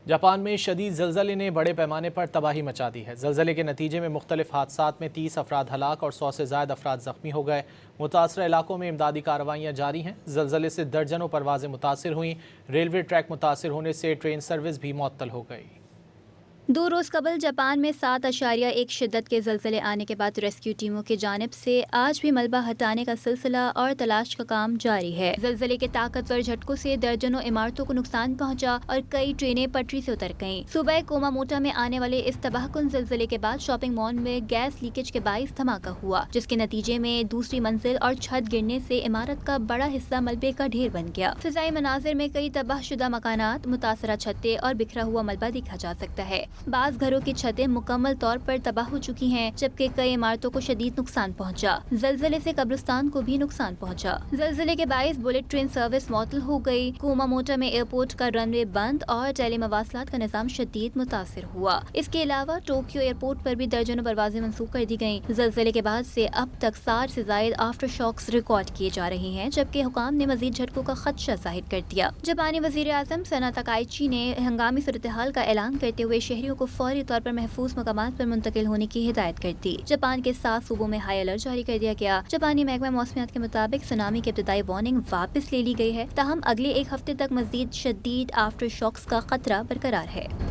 Japan میں شدید زلزلے نے بڑے پیمانے پر تباہی مچا دی ہے۔ زلزلے کے نتیجے میں مختلف حادثات میں 30 افراد ہلاک اور 100 سے زائد افراد زخمی ہو گئے۔ متاثرہ علاقوں میں امدادی کارروائیاں جاری ہیں۔ زلزلے سے درجنوں پروازیں متاثر ہوئیں۔ ریلوے ٹریک متاثر ہونے سے ٹرین سروس بھی معطل ہو گئی۔ 2 روز قبل جاپان میں 7.1 شدت کے زلزلے آنے کے بعد ریسکیو ٹیموں کی جانب سے آج بھی ملبہ ہٹانے کا سلسلہ اور تلاش کا کام جاری ہے۔ زلزلے کے طاقتور جھٹکوں سے درجنوں عمارتوں کو نقصان پہنچا اور کئی ٹرینیں پٹری سے اتر گئیں۔ صوبہ کوماموٹا میں آنے والے اس تباہ کن زلزلے کے بعد شاپنگ مال میں گیس لیکیج کے باعث دھماکہ ہوا، جس کے نتیجے میں دوسری منزل اور چھت گرنے سے عمارت کا بڑا حصہ ملبے کا ڈھیر بن گیا۔ فضائی مناظر میں کئی تباہ شدہ مکانات، متاثرہ چھتیں اور بکھرا ہوا ملبہ دیکھا جا سکتا ہے۔ بعض گھروں کی چھتیں مکمل طور پر تباہ ہو چکی ہیں، جبکہ کئی عمارتوں کو شدید نقصان پہنچا۔ زلزلے سے قبرستان کو بھی نقصان پہنچا۔ زلزلے کے باعث بلٹ ٹرین سروس معطل ہو گئی۔ کوماموٹا میں ایئرپورٹ کا رن وے بند اور ٹیلی مواصلات کا نظام شدید متاثر ہوا۔ اس کے علاوہ ٹوکیو ایئرپورٹ پر بھی درجنوں پروازیں منسوخ کر دی گئیں۔ زلزلے کے بعد سے اب تک 60 سے زائد آفٹر شاکس ریکارڈ کیے جا رہے ہیں، جبکہ حکام نے مزید جھٹکوں کا خدشہ ظاہر کر دیا۔ جاپانی وزیر اعظم سانا تاکائچی نے ہنگامی صورتحال کا اعلان کرتے ہوئے شہریوں کو فوری طور پر محفوظ مقامات پر منتقل ہونے کی ہدایت کر دی۔ جاپان کے 7 صوبوں میں ہائی الرٹ جاری کر دیا گیا۔ جاپانی محکمہ موسمیات کے مطابق سونامی کی ابتدائی وارننگ واپس لے لی گئی ہے، تاہم اگلے ایک ہفتے تک مزید شدید آفٹر شاکس کا خطرہ برقرار ہے۔